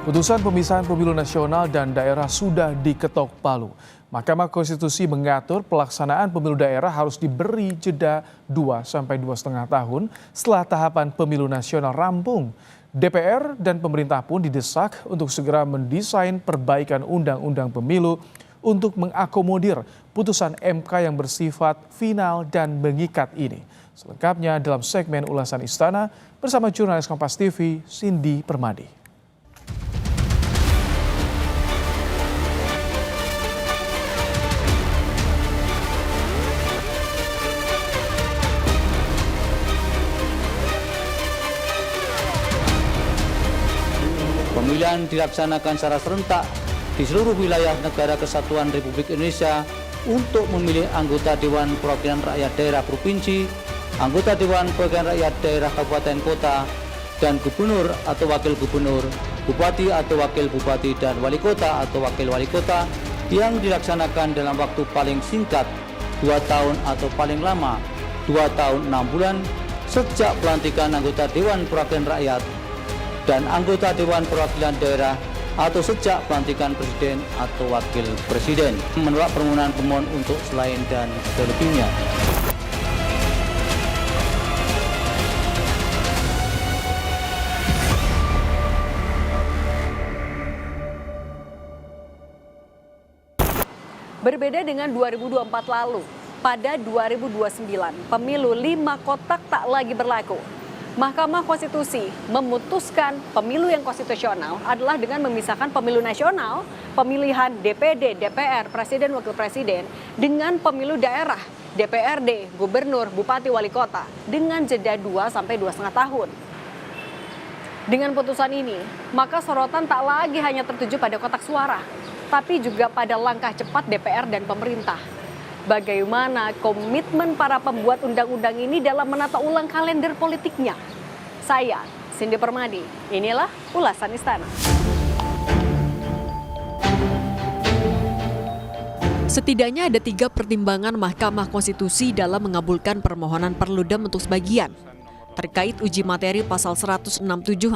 Putusan pemisahan pemilu nasional dan daerah sudah diketok palu. Mahkamah Konstitusi mengatur pelaksanaan pemilu daerah harus diberi jeda 2 sampai 2,5 tahun setelah tahapan pemilu nasional rampung. DPR dan pemerintah pun didesak untuk segera mendesain perbaikan undang-undang pemilu untuk mengakomodir putusan MK yang bersifat final dan mengikat ini. Selengkapnya dalam segmen ulasan Istana bersama jurnalis Kompas TV Cindy Permadi. Pemilihan dilaksanakan secara serentak di seluruh wilayah Negara Kesatuan Republik Indonesia untuk memilih anggota Dewan Perwakilan Rakyat Daerah Provinsi, anggota Dewan Perwakilan Rakyat Daerah Kabupaten Kota, dan Gubernur atau Wakil Gubernur, Bupati atau Wakil Bupati, dan Wali Kota atau Wakil Wali Kota yang dilaksanakan dalam waktu paling singkat 2 tahun atau paling lama 2 tahun 6 bulan sejak pelantikan anggota Dewan Perwakilan Rakyat dan anggota Dewan Perwakilan Daerah atau sejak pelantikan Presiden atau Wakil Presiden. Menolak permohonan pemohon untuk selain dan selebihnya. Berbeda dengan 2024 lalu, pada 2029 pemilu 5 kotak tak lagi berlaku. Mahkamah Konstitusi memutuskan pemilu yang konstitusional adalah dengan memisahkan pemilu nasional, pemilihan DPD, DPR, Presiden, Wakil Presiden, dengan pemilu daerah, DPRD, Gubernur, Bupati, Wali Kota, dengan jeda 2 sampai 2,5 tahun. Dengan putusan ini, maka sorotan tak lagi hanya tertuju pada kotak suara, tapi juga pada langkah cepat DPR dan pemerintah. Bagaimana komitmen para pembuat undang-undang ini dalam menata ulang kalender politiknya? Saya, Cindy Permadi, inilah ulasan Istana. Setidaknya ada 3 pertimbangan Mahkamah Konstitusi dalam mengabulkan permohonan Perludem untuk sebagian. Terkait uji materi pasal 167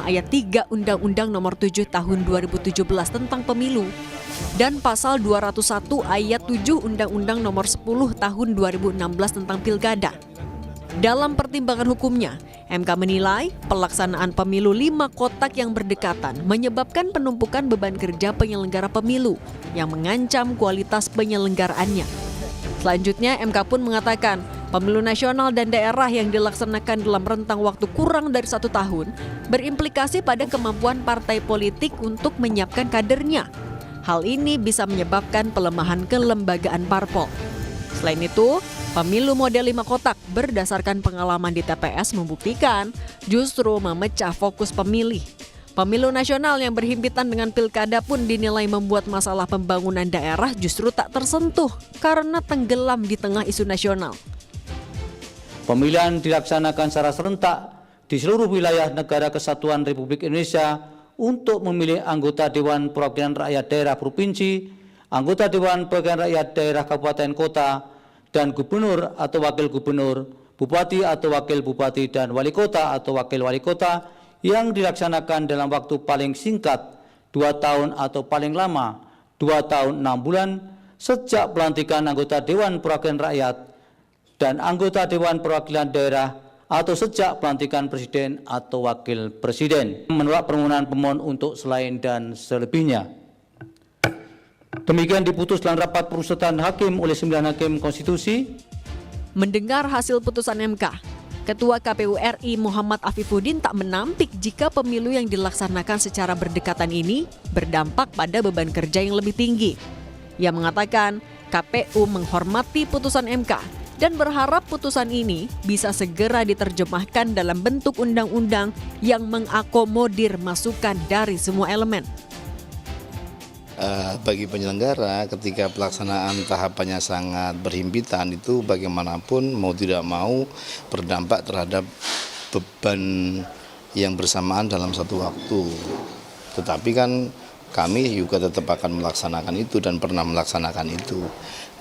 ayat 3 Undang-Undang Nomor 7 Tahun 2017 tentang Pemilu dan pasal 201 ayat 7 Undang-Undang Nomor 10 Tahun 2016 tentang Pilkada. Dalam pertimbangan hukumnya, MK menilai pelaksanaan pemilu 5 kotak yang berdekatan menyebabkan penumpukan beban kerja penyelenggara pemilu yang mengancam kualitas penyelenggaraannya. Selanjutnya, MK pun mengatakan pemilu nasional dan daerah yang dilaksanakan dalam rentang waktu kurang dari 1 tahun berimplikasi pada kemampuan partai politik untuk menyiapkan kadernya. Hal ini bisa menyebabkan pelemahan kelembagaan parpol. Selain itu, pemilu model 5 kotak berdasarkan pengalaman di TPS membuktikan justru memecah fokus pemilih. Pemilu nasional yang berhimpitan dengan pilkada pun dinilai membuat masalah pembangunan daerah justru tak tersentuh karena tenggelam di tengah isu nasional. Pemilihan dilaksanakan secara serentak di seluruh wilayah Negara Kesatuan Republik Indonesia untuk memilih anggota Dewan Perwakilan Rakyat Daerah Provinsi, anggota Dewan Perwakilan Rakyat Daerah Kabupaten Kota, dan Gubernur atau Wakil Gubernur, Bupati atau Wakil Bupati, dan Wali Kota atau Wakil Wali Kota yang dilaksanakan dalam waktu paling singkat 2 tahun atau paling lama 2 tahun 6 bulan sejak pelantikan anggota Dewan Perwakilan Rakyat dan anggota Dewan Perwakilan Daerah atau sejak pelantikan Presiden atau Wakil Presiden. Menolak permohonan pemohon untuk selain dan selebihnya. Demikian diputus dalam rapat perusutan hakim oleh 9 hakim konstitusi. Mendengar hasil putusan MK, Ketua KPU RI Muhammad Afifuddin tak menampik jika pemilu yang dilaksanakan secara berdekatan ini berdampak pada beban kerja yang lebih tinggi. Ia mengatakan KPU menghormati putusan MK dan berharap putusan ini bisa segera diterjemahkan dalam bentuk undang-undang yang mengakomodir masukan dari semua elemen. Bagi penyelenggara ketika pelaksanaan tahapannya sangat berhimpitan itu bagaimanapun mau tidak mau berdampak terhadap beban yang bersamaan dalam satu waktu. Tetapi kan kami juga tetap akan melaksanakan itu dan pernah melaksanakan itu.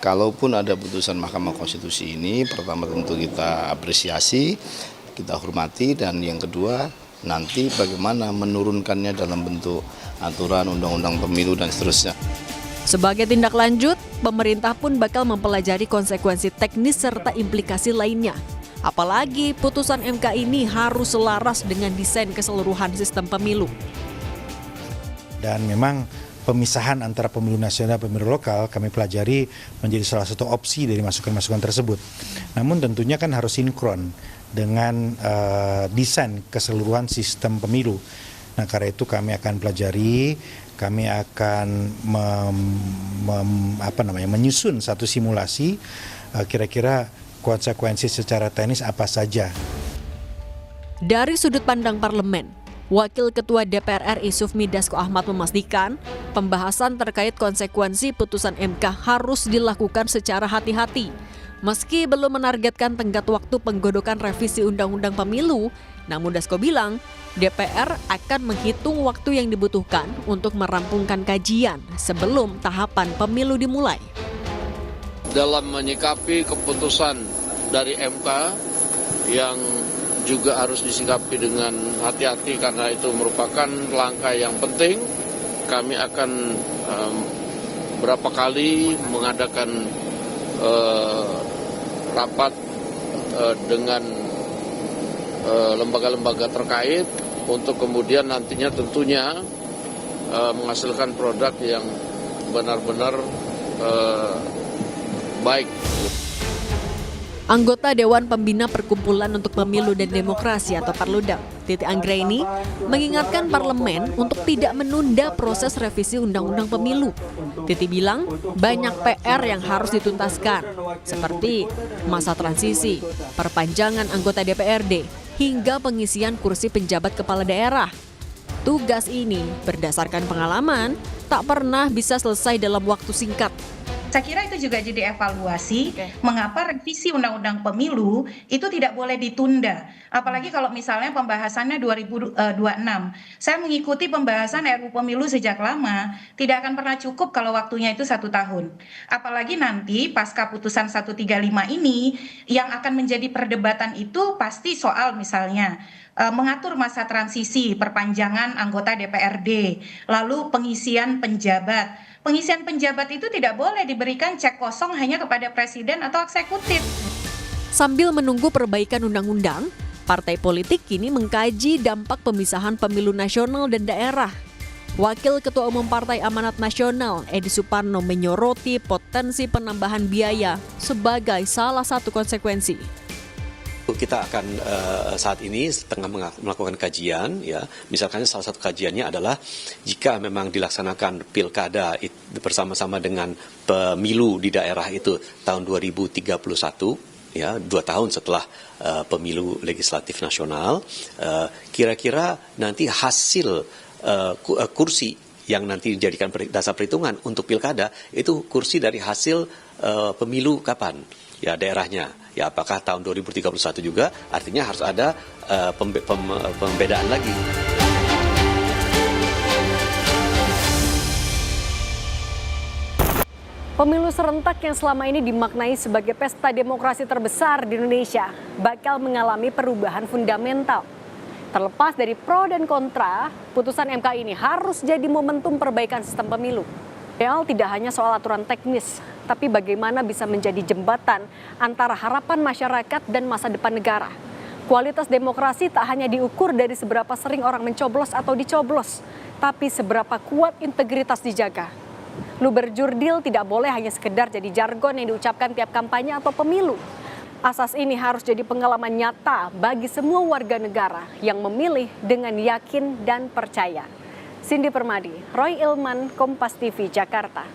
Kalaupun ada putusan Mahkamah Konstitusi ini, pertama tentu kita apresiasi, kita hormati, dan yang kedua nanti bagaimana menurunkannya dalam bentuk aturan, undang-undang pemilu dan seterusnya. Sebagai tindak lanjut, pemerintah pun bakal mempelajari konsekuensi teknis serta implikasi lainnya. Apalagi putusan MK ini harus selaras dengan desain keseluruhan sistem pemilu. Dan memang pemisahan antara pemilu nasional dan pemilu lokal kami pelajari menjadi salah satu opsi dari masukan-masukan tersebut. Namun tentunya kan harus sinkron dengan desain keseluruhan sistem pemilu. Nah, karena itu kami akan pelajari, kami akan menyusun satu simulasi kira-kira konsekuensi secara teknis apa saja. Dari sudut pandang parlemen, Wakil Ketua DPR RI Sufmi Dasko Ahmad memastikan pembahasan terkait konsekuensi putusan MK harus dilakukan secara hati-hati. Meski belum menargetkan tenggat waktu penggodokan revisi Undang-Undang Pemilu, namun Dasko bilang DPR akan menghitung waktu yang dibutuhkan untuk merampungkan kajian sebelum tahapan pemilu dimulai. Dalam menyikapi keputusan dari MK yang juga harus disikapi dengan hati-hati karena itu merupakan langkah yang penting, kami akan berapa kali mengadakan rapat dengan lembaga-lembaga terkait untuk kemudian nantinya tentunya menghasilkan produk yang benar-benar baik. Anggota Dewan Pembina Perkumpulan untuk Pemilu dan Demokrasi atau Perludem, Titi Anggraini, mengingatkan parlemen untuk tidak menunda proses revisi Undang-Undang Pemilu. Titi bilang banyak PR yang harus dituntaskan, seperti masa transisi, perpanjangan anggota DPRD, hingga pengisian kursi penjabat kepala daerah. Tugas ini berdasarkan pengalaman tak pernah bisa selesai dalam waktu singkat. Saya kira itu juga jadi evaluasi mengapa revisi Undang-Undang Pemilu itu tidak boleh ditunda. Apalagi kalau misalnya pembahasannya 2026. Saya mengikuti pembahasan RUU Pemilu sejak lama, tidak akan pernah cukup kalau waktunya itu 1 tahun. Apalagi nanti pasca putusan 135 ini yang akan menjadi perdebatan itu pasti soal misalnya mengatur masa transisi, perpanjangan anggota DPRD, lalu pengisian penjabat. Pengisian penjabat itu tidak boleh diberikan cek kosong hanya kepada presiden atau eksekutif. Sambil menunggu perbaikan undang-undang, partai politik kini mengkaji dampak pemisahan pemilu nasional dan daerah. Wakil Ketua Umum Partai Amanat Nasional, Edi Suparno, menyoroti potensi penambahan biaya sebagai salah satu konsekuensi. Kita akan saat ini tengah melakukan kajian, ya. Misalkan salah satu kajiannya adalah jika memang dilaksanakan pilkada bersama-sama dengan pemilu di daerah itu tahun 2031, ya, 2 tahun setelah pemilu legislatif nasional, kira-kira nanti hasil kursi yang nanti dijadikan dasar perhitungan untuk pilkada itu kursi dari hasil pemilu kapan? Ya, daerahnya. Ya, apakah tahun 2031 juga? Artinya harus ada pembedaan lagi. Pemilu serentak yang selama ini dimaknai sebagai pesta demokrasi terbesar di Indonesia bakal mengalami perubahan fundamental. Terlepas dari pro dan kontra, putusan MK ini harus jadi momentum perbaikan sistem pemilu. Tidak hanya soal aturan teknis, tapi bagaimana bisa menjadi jembatan antara harapan masyarakat dan masa depan negara. Kualitas demokrasi tak hanya diukur dari seberapa sering orang mencoblos atau dicoblos, tapi seberapa kuat integritas dijaga. Luber jurdil tidak boleh hanya sekedar jadi jargon yang diucapkan tiap kampanye atau pemilu. Asas ini harus jadi pengalaman nyata bagi semua warga negara yang memilih dengan yakin dan percaya. Cindy Permadi, Roy Ilman, Kompas TV, Jakarta.